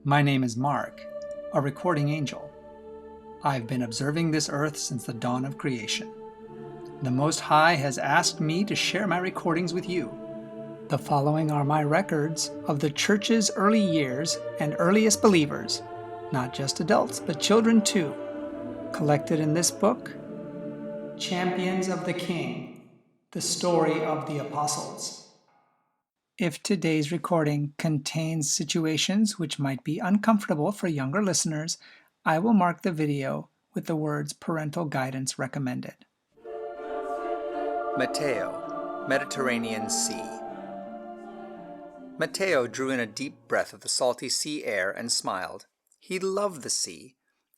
My name is Mark, a recording angel. I've been observing this earth since the dawn of creation. The Most High has asked me to share my recordings with you. The following are my records of the church's early years and earliest believers, not just adults, but children too, collected in this book, Champions of the King, the Story of the Apostles. If today's recording contains situations which might be uncomfortable for younger listeners, I will mark the video with the words parental guidance recommended. Matteo, Mediterranean Sea. Matteo drew in a deep breath of the salty sea air and smiled. He loved the sea.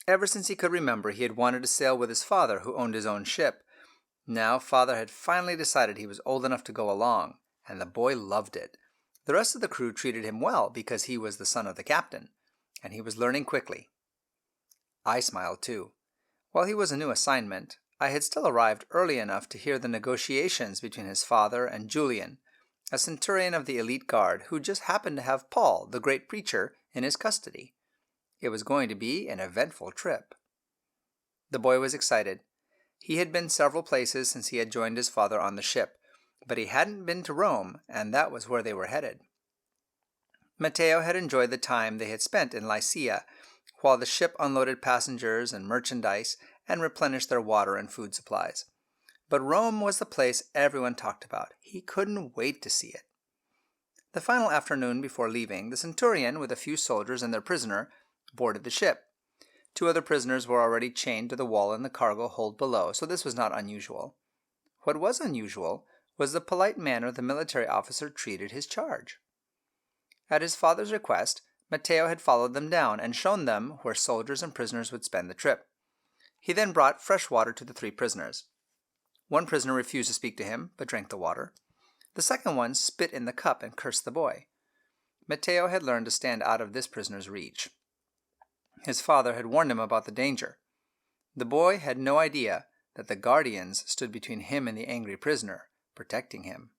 Ever since he could remember, he had wanted to sail with his father, who owned his own ship. Now father had finally decided he was old enough to go along, and the boy loved it. The rest of the crew treated him well because he was the son of the captain, and he was learning quickly. I smiled too. While he was a new assignment, I had still arrived early enough to hear the negotiations between his father and Julian, a centurion of the elite guard who just happened to have Paul, the great preacher, in his custody. It was going to be an eventful trip. The boy was excited. He had been several places since he had joined his father on the ship, but he hadn't been to Rome, and that was where they were headed. Matteo had enjoyed the time they had spent in Lycia, while the ship unloaded passengers and merchandise and replenished their water and food supplies. But Rome was the place everyone talked about. He couldn't wait to see it. The final afternoon before leaving, the centurion, with a few soldiers and their prisoner, boarded the ship. 2 other prisoners were already chained to the wall in the cargo hold below, so this was not unusual. What was unusual was the polite manner the military officer treated his charge. At his father's request, Matteo had followed them down and shown them where soldiers and prisoners would spend the trip. He then brought fresh water to the 3 prisoners. One prisoner refused to speak to him, but drank the water. The second one spit in the cup and cursed the boy. Matteo had learned to stand out of this prisoner's reach. His father had warned him about the danger. The boy had no idea that the guardians stood between him and the angry prisoner, protecting him.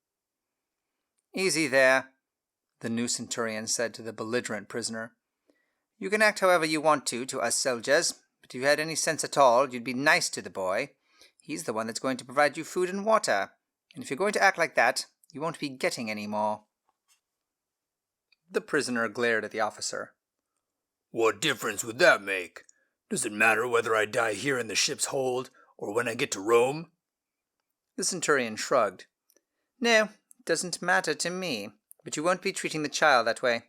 "Easy there," the new centurion said to the belligerent prisoner. "You can act however you want to us soldiers, but if you had any sense at all, you'd be nice to the boy. He's the one that's going to provide you food and water, and if you're going to act like that, you won't be getting any more." The prisoner glared at the officer. "What difference would that make? Does it matter whether I die here in the ship's hold or when I get to Rome?" The centurion shrugged. "No, it doesn't matter to me, but you won't be treating the child that way."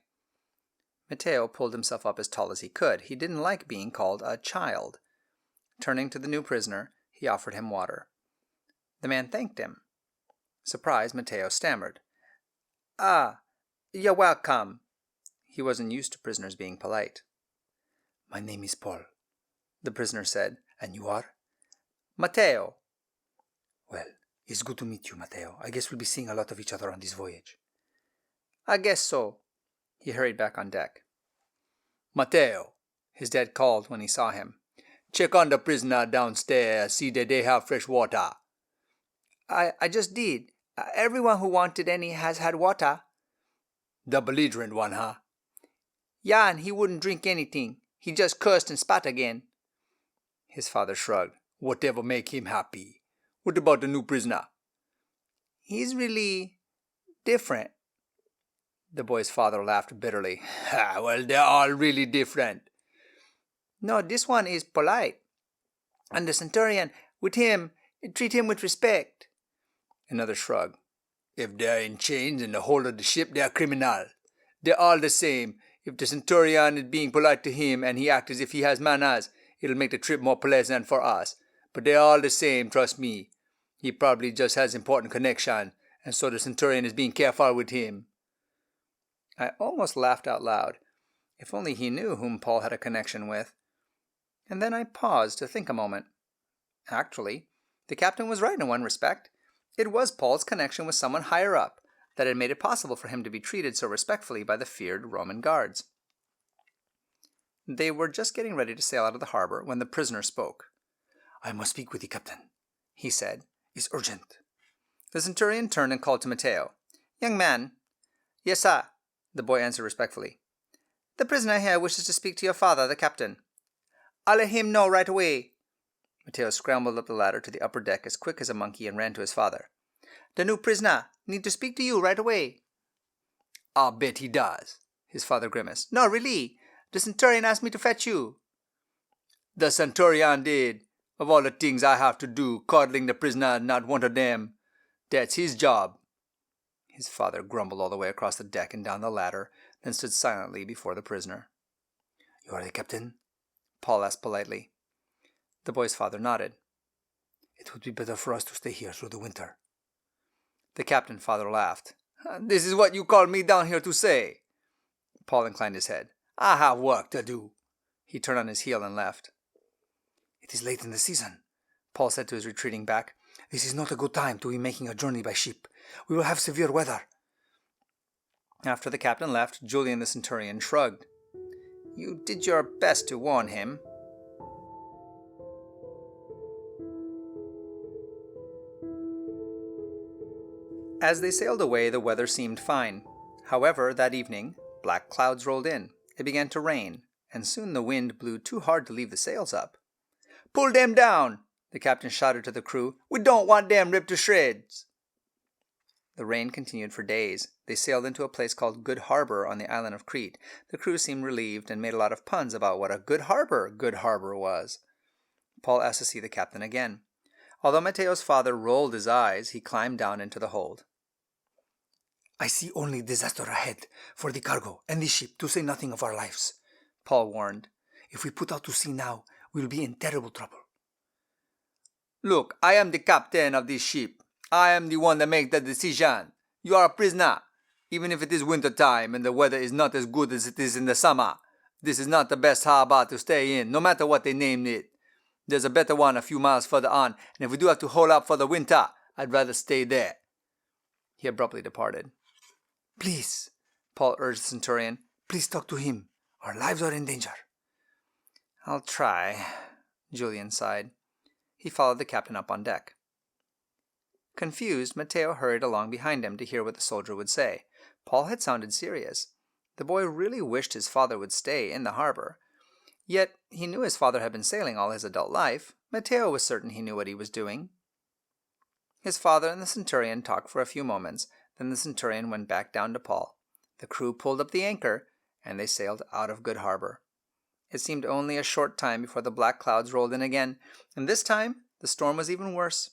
Matteo pulled himself up as tall as he could. He didn't like being called a child. Turning to the new prisoner, he offered him water. The man thanked him. Surprised, Matteo stammered, "Ah, you're welcome." He wasn't used to prisoners being polite. "My name is Paul," the prisoner said. "And you are?" "Matteo." "Well, it's good to meet you, Matteo. I guess we'll be seeing a lot of each other on this voyage." "I guess so." He hurried back on deck. "Matteo," his dad called when he saw him. "check on the prisoner downstairs, see that they have fresh water." I just did. Everyone who wanted any has had water." "The belligerent one, huh?" "Yeah, and he wouldn't drink anything. He just cursed and spat again." His father shrugged. "Whatever make him happy. What about the new prisoner?" "He's really different." The boy's father laughed bitterly. Well, they're all really different." "No, this one is polite. And the centurion, with him, treat him with respect." Another shrug. "If they're in chains in the hold of the ship, they're criminal. They're all the same. If the centurion is being polite to him and he acts as if he has manners, it'll make the trip more pleasant for us. But they're all the same, trust me. He probably just has important connection, and so the centurion is being careful with him." I almost laughed out loud. If only he knew whom Paul had a connection with. And then I paused to think a moment. Actually, the captain was right in one respect. It was Paul's connection with someone higher up that had made it possible for him to be treated so respectfully by the feared Roman guards. They were just getting ready to sail out of the harbor when the prisoner spoke. "I must speak with the captain," he said. "It's urgent." The centurion turned and called to Matteo. "Young man." "Yes, sir," the boy answered respectfully. The prisoner here wishes to speak to your father, the captain. I'll let him know right away. Mateo scrambled up the ladder to the upper deck as quick as a monkey and ran to his father. The new prisoner need to speak to you right away. I'll bet he does, his father grimaced. No, really. The centurion asked me to fetch you. The centurion did. Of all the things I have to do, coddling the prisoner is not one of them. That's his job. His father grumbled all the way across the deck and down the ladder, then stood silently before the prisoner. You are the captain? Paul asked politely. The boy's father nodded. It would be better for us to stay here through the winter. The captain's father laughed. This is what you called me down here to say? Paul inclined his head. I have work to do. He turned on his heel and left. It is late in the season, Paul said to his retreating back. This is not a good time to be making a journey by ship. We will have severe weather. After the captain left, Julian the centurion shrugged. You did your best to warn him. As they sailed away, the weather seemed fine. However, that evening, black clouds rolled in. It began to rain, and soon the wind blew too hard to leave the sails up. Pull them down, the captain shouted to the crew. We don't want them ripped to shreds. The rain continued for days. They sailed into a place called Good Harbor on the island of Crete. The crew seemed relieved and made a lot of puns about what a good harbor was. Paul asked to see the captain again. Although Mateo's father rolled his eyes, he climbed down into the hold. I see only disaster ahead for the cargo and the ship, to say nothing of our lives, Paul warned. If we put out to sea now, we'll be in terrible trouble. Look, I am the captain of this ship. I am the one that makes the decision. You are a prisoner. Even if it is winter time and the weather is not as good as it is in the summer, this is not the best harbor to stay in, no matter what they named it. There's a better one a few miles further on, and if we do have to hole up for the winter, I'd rather stay there. He abruptly departed. Please, Paul urged the centurion. Please talk to him. Our lives are in danger. I'll try, Julian sighed. He followed the captain up on deck. Confused, Mateo hurried along behind him to hear what the soldier would say. Paul had sounded serious. The boy really wished his father would stay in the harbor. Yet he knew his father had been sailing all his adult life. Mateo was certain he knew what he was doing. His father and the centurion talked for a few moments. Then the centurion went back down to Paul. The crew pulled up the anchor, and they sailed out of Good Harbor. It seemed only a short time before the black clouds rolled in again, and this time the storm was even worse.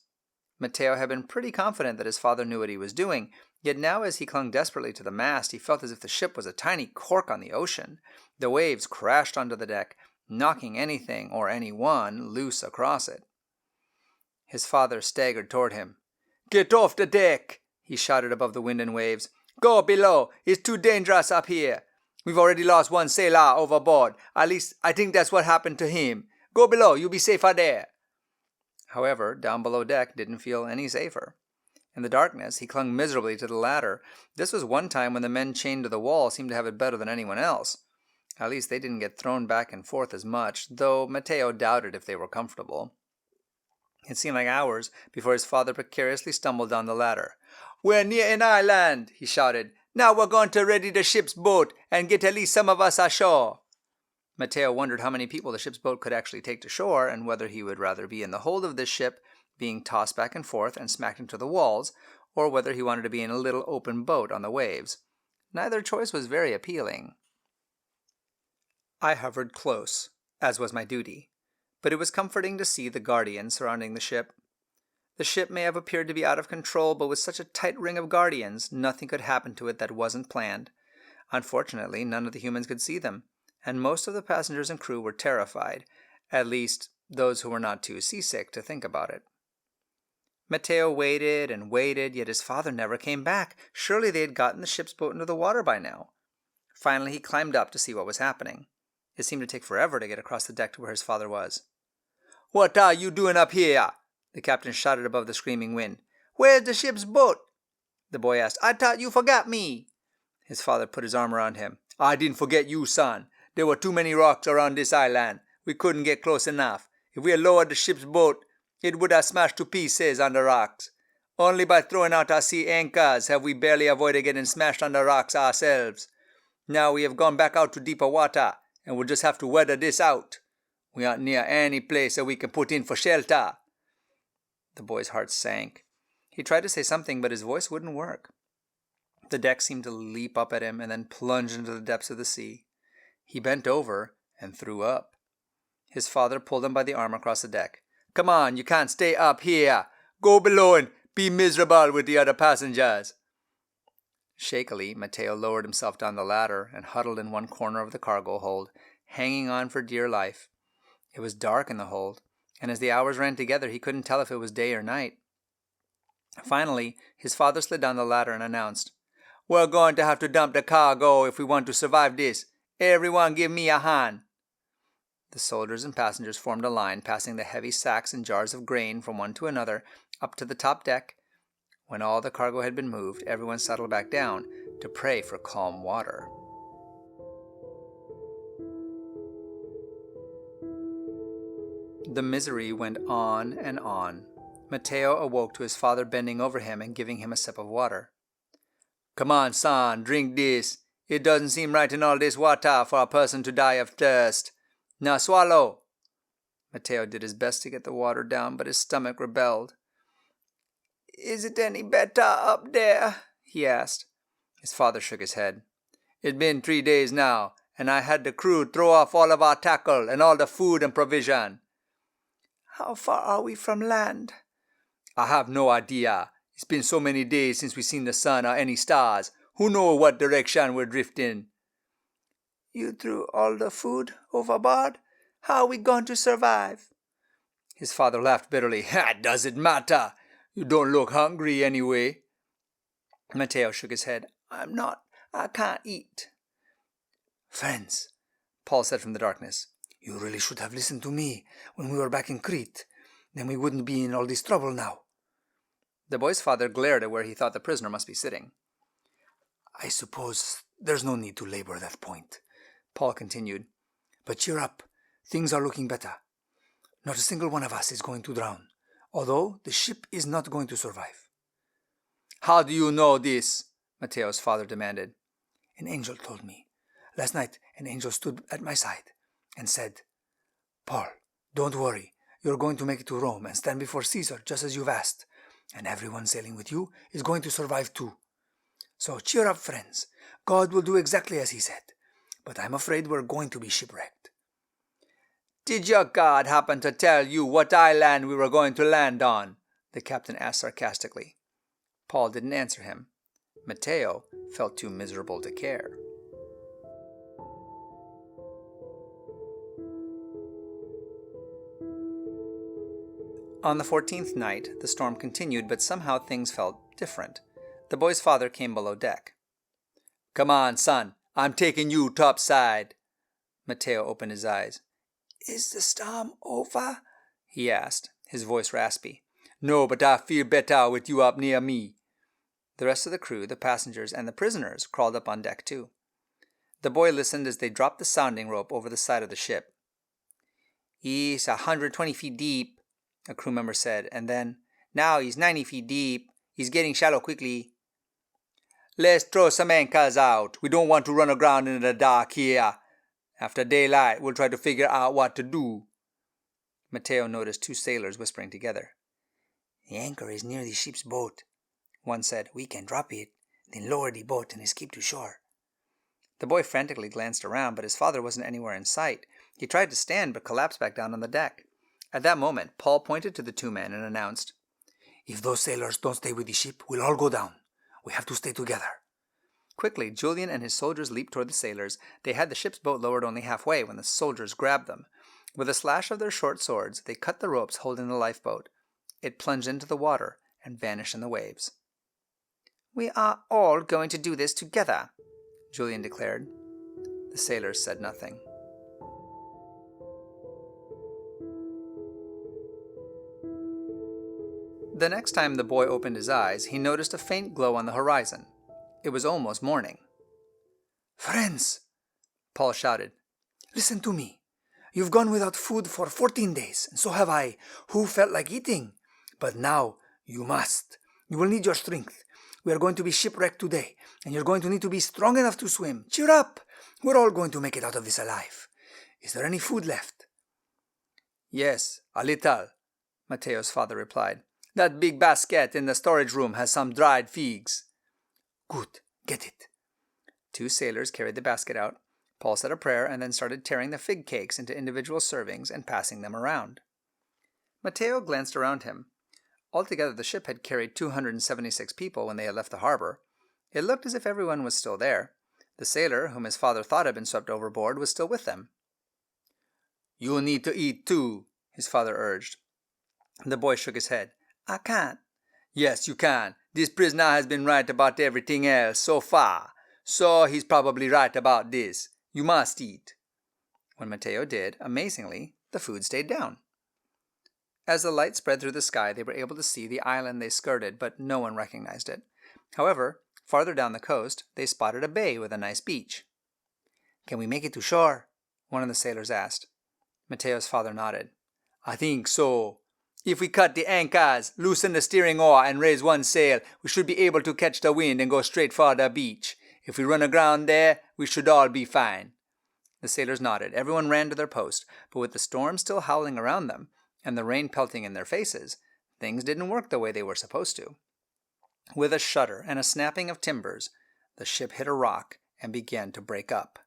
Mateo had been pretty confident that his father knew what he was doing, yet now as he clung desperately to the mast, he felt as if the ship was a tiny cork on the ocean. The waves crashed onto the deck, knocking anything or anyone loose across it. His father staggered toward him. Get off the deck, he shouted above the wind and waves. Go below. It's too dangerous up here. We've already lost one sailor overboard. At least I think that's what happened to him. Go below. You'll be safer there. However, down below deck didn't feel any safer. In the darkness, he clung miserably to the ladder. This was one time when the men chained to the wall seemed to have it better than anyone else. At least they didn't get thrown back and forth as much, though Mateo doubted if they were comfortable. It seemed like hours before his father precariously stumbled down the ladder. We're near an island, he shouted. Now we're going to ready the ship's boat and get at least some of us ashore. Mateo wondered how many people the ship's boat could actually take to shore, and whether he would rather be in the hold of this ship, being tossed back and forth and smacked into the walls, or whether he wanted to be in a little open boat on the waves. Neither choice was very appealing. I hovered close, as was my duty, but it was comforting to see the guardians surrounding the ship. The ship may have appeared to be out of control, but with such a tight ring of guardians, nothing could happen to it that wasn't planned. Unfortunately, none of the humans could see them, and most of the passengers and crew were terrified, at least those who were not too seasick to think about it. Mateo waited and waited, yet his father never came back. Surely they had gotten the ship's boat into the water by now. Finally, he climbed up to see what was happening. It seemed to take forever to get across the deck to where his father was. What are you doing up here? The captain shouted above the screaming wind. Where's the ship's boat? The boy asked. I thought you forgot me. His father put his arm around him. I didn't forget you, son. There were too many rocks around this island. We couldn't get close enough. If we had lowered the ship's boat, it would have smashed to pieces on the rocks. Only by throwing out our sea anchors have we barely avoided getting smashed on the rocks ourselves. Now we have gone back out to deeper water, and we'll just have to weather this out. We aren't near any place that we can put in for shelter." The boy's heart sank. He tried to say something, but his voice wouldn't work. The deck seemed to leap up at him and then plunge into the depths of the sea. He bent over and threw up. His father pulled him by the arm across the deck. "Come on, you can't stay up here. Go below and be miserable with the other passengers." Shakily, Matteo lowered himself down the ladder and huddled in one corner of the cargo hold, hanging on for dear life. It was dark in the hold, and as the hours ran together, he couldn't tell if it was day or night. Finally, his father slid down the ladder and announced, "We're going to have to dump the cargo if we want to survive this. Everyone give me a hand." The soldiers and passengers formed a line, passing the heavy sacks and jars of grain from one to another up to the top deck. When all the cargo had been moved, everyone settled back down to pray for calm water. The misery went on and on. Matteo awoke to his father bending over him and giving him a sip of water. "Come on, son, drink this. It doesn't seem right in all this water for a person to die of thirst. Now swallow." Matteo did his best to get the water down, but his stomach rebelled. "Is it any better up there?" he asked. His father shook his head. "It's been 3 days now, and I had the crew throw off all of our tackle and all the food and provision." "How far are we from land?" "I have no idea. It's been so many days since we've seen the sun or any stars. Who knows what direction we're drifting?" "You threw all the food overboard? How are we going to survive?" His father laughed bitterly. "Does it matter? You don't look hungry anyway." Matteo shook his head. "I'm not. I can't eat." "Friends," Paul said from the darkness, "you really should have listened to me when we were back in Crete. Then we wouldn't be in all this trouble now." The boy's father glared at where he thought the prisoner must be sitting. "I suppose there's no need to labor that point," Paul continued. "But cheer up. Things are looking better. Not a single one of us is going to drown, although the ship is not going to survive." "How do you know this?" Matteo's father demanded. "An angel told me. Last night an angel stood at my side and said, 'Paul, don't worry. You're going to make it to Rome and stand before Caesar just as you've asked, and everyone sailing with you is going to survive too. So cheer up, friends. God will do exactly as he said. But I'm afraid we're going to be shipwrecked.'" "Did your God happen to tell you what island we were going to land on?" the captain asked sarcastically. Paul didn't answer him. Matteo felt too miserable to care. On the 14th night, the storm continued, but somehow things felt different. The boy's father came below deck. "Come on, son. I'm taking you topside." Matteo opened his eyes. "Is the storm over?" he asked, his voice raspy. "No, but I feel better with you up near me." The rest of the crew, the passengers, and the prisoners crawled up on deck too. The boy listened as they dropped the sounding rope over the side of the ship. "He's 120 feet deep," a crew member said, and then, "Now he's 90 feet deep. He's getting shallow quickly." "Let's throw some anchors out. We don't want to run aground in the dark here. After daylight, we'll try to figure out what to do." Matteo noticed two sailors whispering together. "The anchor is near the ship's boat," one said. "We can drop it, then lower the boat and escape to shore." The boy frantically glanced around, but his father wasn't anywhere in sight. He tried to stand, but collapsed back down on the deck. At that moment, Paul pointed to the two men and announced, "If those sailors don't stay with the ship, we'll all go down. We have to stay together." Quickly, Julian and his soldiers leaped toward the sailors. They had the ship's boat lowered only halfway when the soldiers grabbed them. With a slash of their short swords, they cut the ropes holding the lifeboat. It plunged into the water and vanished in the waves. "We are all going to do this together," Julian declared. The sailors said nothing. The next time the boy opened his eyes, he noticed a faint glow on the horizon. It was almost morning. "Friends," Paul shouted, "listen to me. You've gone without food for 14 days, and so have I, who felt like eating. But now you must. You will need your strength. We are going to be shipwrecked today, and you're going to need to be strong enough to swim. Cheer up! We're all going to make it out of this alive. Is there any food left?" "Yes, a little," Mateo's father replied. "That big basket in the storage room has some dried figs." "Good, get it." 2 sailors carried the basket out. Paul said a prayer and then started tearing the fig cakes into individual servings and passing them around. Mateo glanced around him. Altogether, the ship had carried 276 people when they had left the harbor. It looked as if everyone was still there. The sailor, whom his father thought had been swept overboard, was still with them. "You need to eat too," his father urged. The boy shook his head. "I can't." "Yes, you can. This prisoner has been right about everything else so far. So he's probably right about this. You must eat." When Mateo did, amazingly, the food stayed down. As the light spread through the sky, they were able to see the island they skirted, but no one recognized it. However, farther down the coast, they spotted a bay with a nice beach. "Can we make it to shore?" one of the sailors asked. Mateo's father nodded. "I think so. If we cut the anchors, loosen the steering oar, and raise one sail, we should be able to catch the wind and go straight for the beach. If we run aground there, we should all be fine." The sailors nodded. Everyone ran to their post, but with the storm still howling around them, and the rain pelting in their faces, things didn't work the way they were supposed to. With a shudder and a snapping of timbers, the ship hit a rock and began to break up.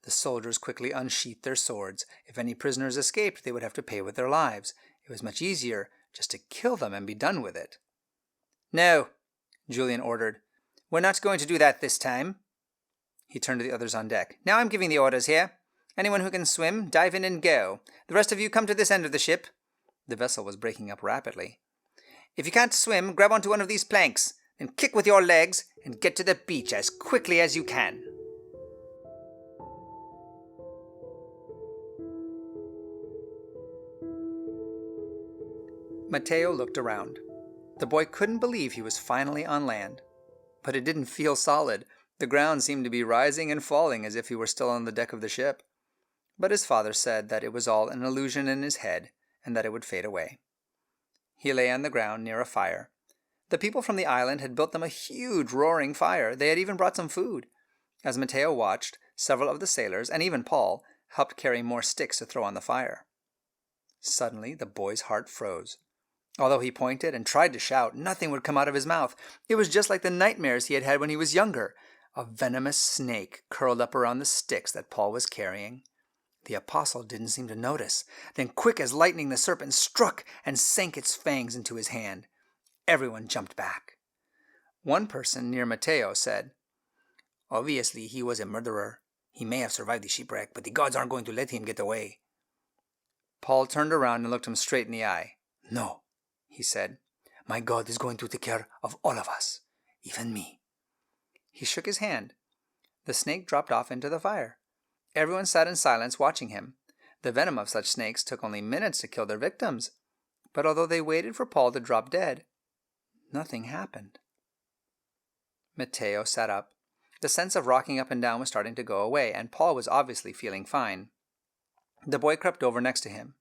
The soldiers quickly unsheathed their swords. If any prisoners escaped, they would have to pay with their lives. It was much easier just to kill them and be done with it. "No," Julian ordered. "We're not going to do that this time." He turned to the others on deck. "Now I'm giving the orders here. Anyone who can swim, dive in and go. The rest of you come to this end of the ship." The vessel was breaking up rapidly. "If you can't swim, grab onto one of these planks, then kick with your legs and get to the beach as quickly as you can." Mateo looked around. The boy couldn't believe he was finally on land. But it didn't feel solid. The ground seemed to be rising and falling as if he were still on the deck of the ship. But his father said that it was all an illusion in his head and that it would fade away. He lay on the ground near a fire. The people from the island had built them a huge roaring fire. They had even brought some food. As Mateo watched, several of the sailors, and even Paul, helped carry more sticks to throw on the fire. Suddenly, the boy's heart froze. Although he pointed and tried to shout, nothing would come out of his mouth. It was just like the nightmares he had had when he was younger. A venomous snake curled up around the sticks that Paul was carrying. The apostle didn't seem to notice. Then quick as lightning the serpent struck and sank its fangs into his hand. Everyone jumped back. One person near Mateo said, "Obviously he was a murderer. He may have survived the shipwreck, but the gods aren't going to let him get away." Paul turned around and looked him straight in the eye. "No," he said. "My God is going to take care of all of us, even me." He shook his hand. The snake dropped off into the fire. Everyone sat in silence watching him. The venom of such snakes took only minutes to kill their victims. But although they waited for Paul to drop dead, nothing happened. Mateo sat up. The sense of rocking up and down was starting to go away, and Paul was obviously feeling fine. The boy crept over next to him.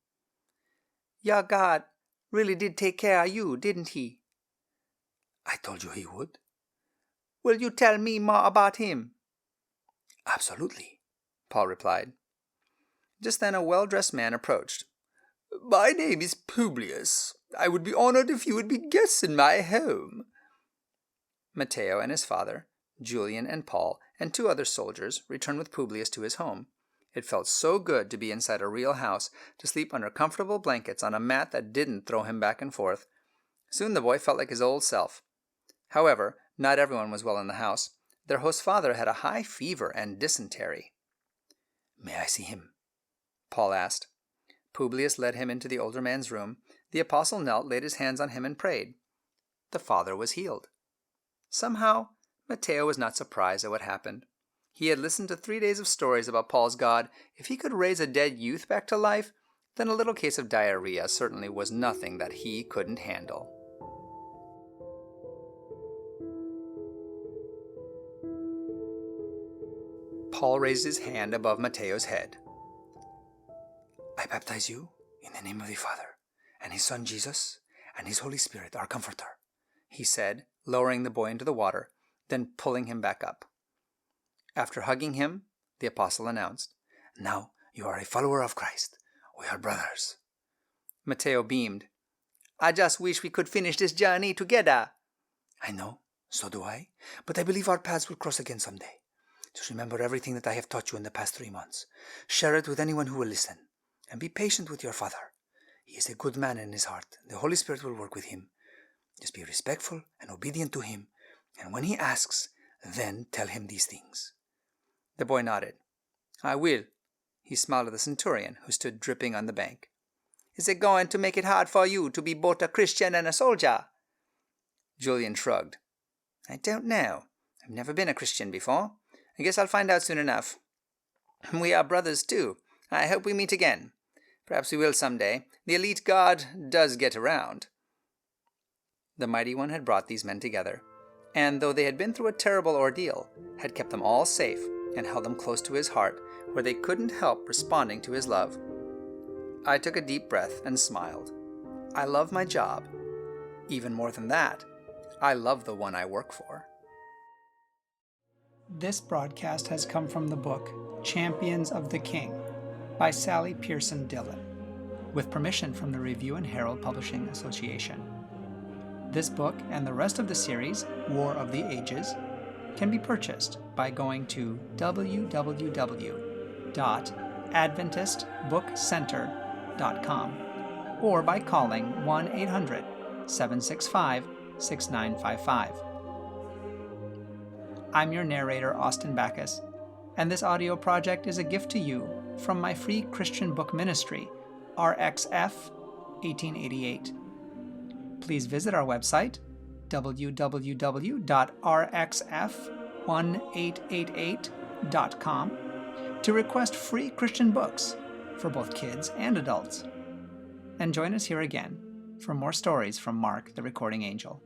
"Your God really did take care of you, didn't he?" "I told you he would." "Will you tell me more about him?" "Absolutely," Paul replied. Just then a well-dressed man approached. "My name is Publius. I would be honored if you would be guests in my home." Mateo and his father, Julian and Paul, and 2 other soldiers returned with Publius to his home. It felt so good to be inside a real house, to sleep under comfortable blankets on a mat that didn't throw him back and forth. Soon the boy felt like his old self. However, not everyone was well in the house. Their host's father had a high fever and dysentery. "May I see him?" Paul asked. Publius led him into the older man's room. The apostle knelt, laid his hands on him, and prayed. The father was healed. Somehow, Mateo was not surprised at what happened. He had listened to 3 days of stories about Paul's God. If he could raise a dead youth back to life, then a little case of diarrhea certainly was nothing that he couldn't handle. Paul raised his hand above Mateo's head. "I baptize you in the name of the Father, and His Son Jesus, and His Holy Spirit, our Comforter. he said, lowering the boy into the water, then pulling him back up. After hugging him, the apostle announced, "Now you are a follower of Christ. We are brothers." Matteo beamed. "I just wish we could finish this journey together." "I know, so do I, but I believe our paths will cross again someday. Just remember everything that I have taught you in the past 3 months. Share it with anyone who will listen. And be patient with your father. He is a good man in his heart. The Holy Spirit will work with him. Just be respectful and obedient to him. And when he asks, then tell him these things." The boy nodded. "I will." He smiled at the centurion, who stood dripping on the bank. "Is it going to make it hard for you to be both a Christian and a soldier?" Julian shrugged. "I don't know. I've never been a Christian before. I guess I'll find out soon enough. We are brothers, too. I hope we meet again. Perhaps we will someday. The elite guard does get around." The Mighty One had brought these men together, and though they had been through a terrible ordeal, had kept them all safe and held them close to his heart, where they couldn't help responding to his love. I took a deep breath and smiled. I love my job. Even more than that, I love the one I work for. This broadcast has come from the book Champions of the King by Sally Pierson Dillon, with permission from the Review and Herald Publishing Association. This book and the rest of the series, War of the Ages, can be purchased by going to www.adventistbookcenter.com or by calling 1-800-765-6955. I'm your narrator, Austin Backus, and this audio project is a gift to you from my free Christian book ministry, RXF 1888. Please visit our website, www.rxf1888.com, to request free Christian books for both kids and adults. And join us here again for more stories from Mark the Recording Angel.